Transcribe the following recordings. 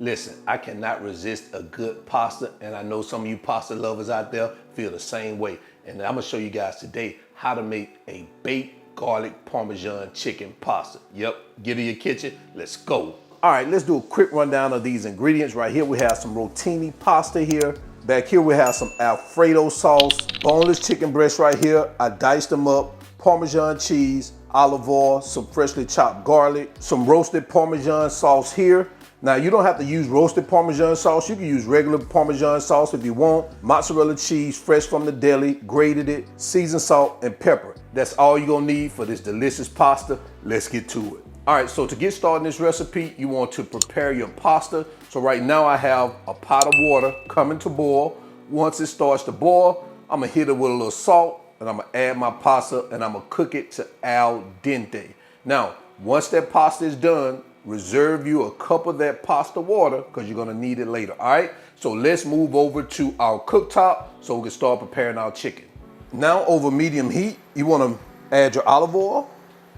Listen, I cannot resist a good pasta, and I know some of you pasta lovers out there feel the same way. And I'm gonna show you guys today how to make a baked garlic Parmesan chicken pasta. Yep, get in your kitchen, let's go. All right, let's do a quick rundown of these ingredients. Right here, we have some rotini pasta here. Back here, we have some Alfredo sauce, boneless chicken breast right here. I diced them up, Parmesan cheese, olive oil, some freshly chopped garlic, some roasted Parmesan sauce here. Now, you don't have to use roasted Parmesan sauce. You can use regular Parmesan sauce if you want. Mozzarella cheese, fresh from the deli, grated it, seasoned salt and pepper. That's all you're gonna need for this delicious pasta. Let's get to it. All right, so to get started in this recipe, you want to prepare your pasta. So right now I have a pot of water coming to boil. Once it starts to boil, I'm gonna hit it with a little salt and I'm gonna add my pasta and I'm gonna cook it to al dente. Now, once that pasta is done, reserve you a cup of that pasta water because you're gonna need it later, all right? So let's move over to our cooktop so we can start preparing our chicken. Now over medium heat, you wanna add your olive oil.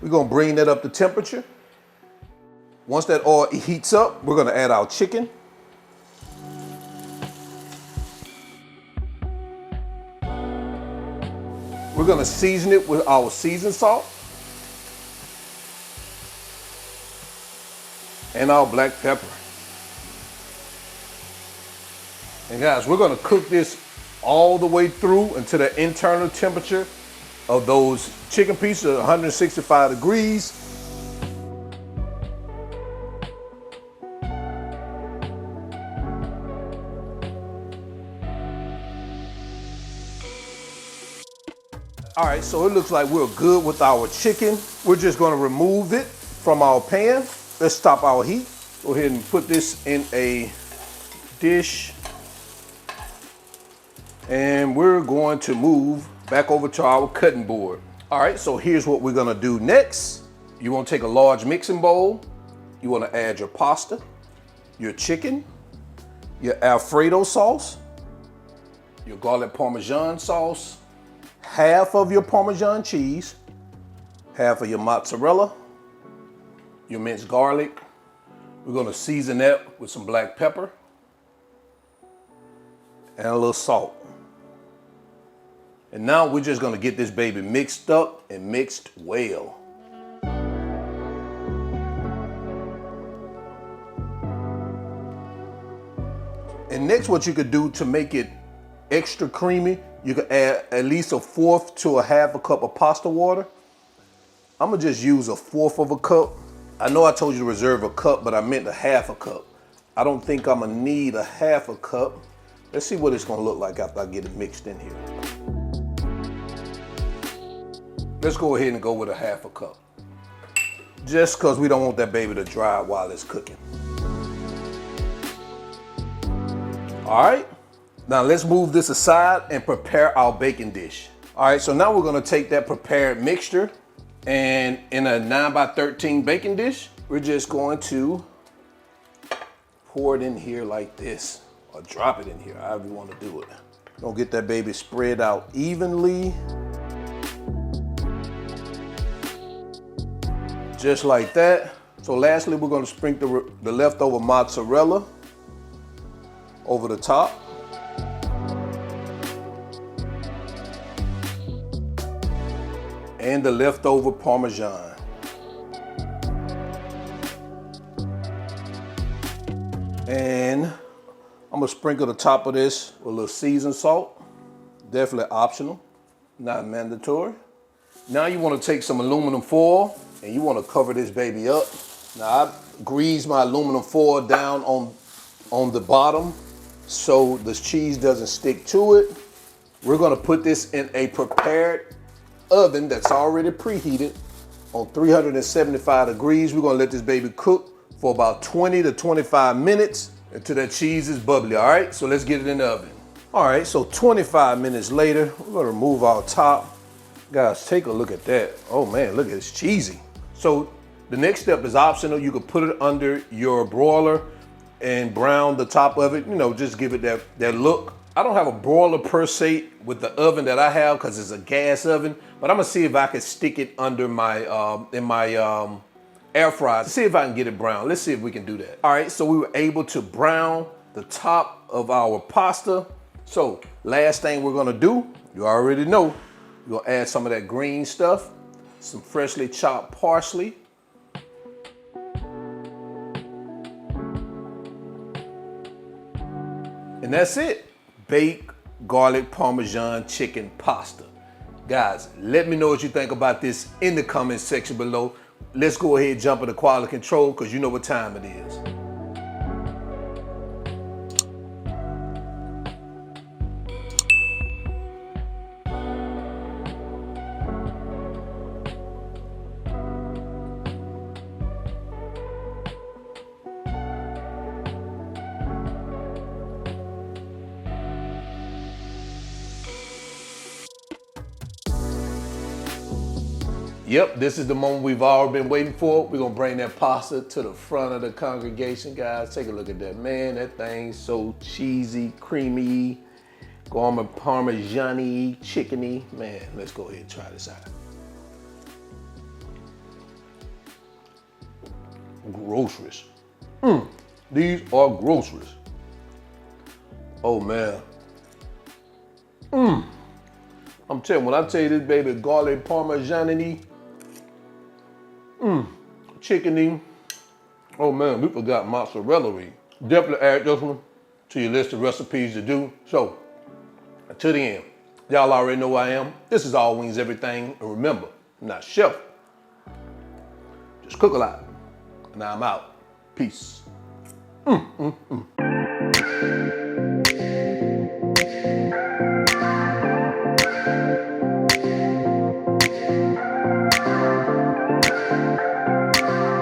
We're gonna bring that up to temperature. Once that oil heats up, we're gonna add our chicken. We're gonna season it with our seasoned salt and our black pepper. And guys, we're gonna cook this all the way through until the internal temperature of those chicken pieces are 165 degrees. All right, so it looks like we're good with our chicken. We're just gonna remove it from our pan. Let's stop our heat. Go ahead and put this in a dish. And we're going to move back over to our cutting board. All right, so here's what we're gonna do next. You wanna take a large mixing bowl. You wanna add your pasta, your chicken, your Alfredo sauce, your garlic Parmesan sauce, half of your Parmesan cheese, half of your mozzarella, your minced garlic. We're gonna season that with some black pepper and a little salt. And now we're just gonna get this baby mixed up and mixed well. And next, what you could do to make it extra creamy, you can add at least 1/4 to 1/2 cup of pasta water. I'm gonna just use 1/4 of a cup. I know I told you to reserve a cup, but I meant 1/2 cup. I don't think I'm gonna need 1/2 cup. Let's see what it's gonna look like after I get it mixed in here. Let's go ahead and go with 1/2 cup. Just because we don't want that baby to dry while it's cooking. All right, now let's move this aside and prepare our baking dish. All right, so now we're gonna take that prepared mixture and in a 9x13 baking dish, we're just going to pour it in here like this, or drop it in here, however you wanna do it. Gonna get that baby spread out evenly. Just like that. So lastly, we're gonna sprinkle the leftover mozzarella over the top. And the leftover Parmesan. And I'm gonna sprinkle the top of this with a little seasoned salt. Definitely optional, not mandatory. Now you wanna take some aluminum foil and you wanna cover this baby up. Now I grease my aluminum foil down on the bottom so the cheese doesn't stick to it. We're gonna put this in a prepared oven that's already preheated on 375 degrees. We're gonna let this baby cook for about 20 to 25 minutes until that cheese is bubbly, all right? So let's get it in the oven. All right, so 25 minutes later, we're gonna remove our top. Guys, take a look at that. Oh man, look at it, it's cheesy. So the next step is optional. You could put it under your broiler and brown the top of it, you know, just give it that look. I don't have a broiler per se with the oven that I have because it's a gas oven, but I'm gonna see if I can stick it under my, in my air fry. See if I can get it brown. Let's see if we can do that. All right, so we were able to brown the top of our pasta. So last thing we're gonna do, you already know, we're gonna add some of that green stuff, some freshly chopped parsley. And that's it. Baked garlic Parmesan chicken pasta. Guys, let me know what you think about this in the comment section below. Let's go ahead and jump into quality control because you know what time it is. Yep, this is the moment we've all been waiting for. We're gonna bring that pasta to the front of the congregation, guys. Take a look at that. Man, that thing's so cheesy, creamy, gourmet Parmesan-y, chickeny. Man, let's go ahead and try this out. Groceries. These are groceries. Oh man. I'm telling you, when I tell you this baby garlic Parmesan-y, chickeny. Oh man, we forgot mozzarella. Definitely add this one to your list of recipes to do. So, to the end, y'all already know who I am. This is All Wings Everything. And remember, I'm not a chef, just cook a lot. And I'm out. Peace.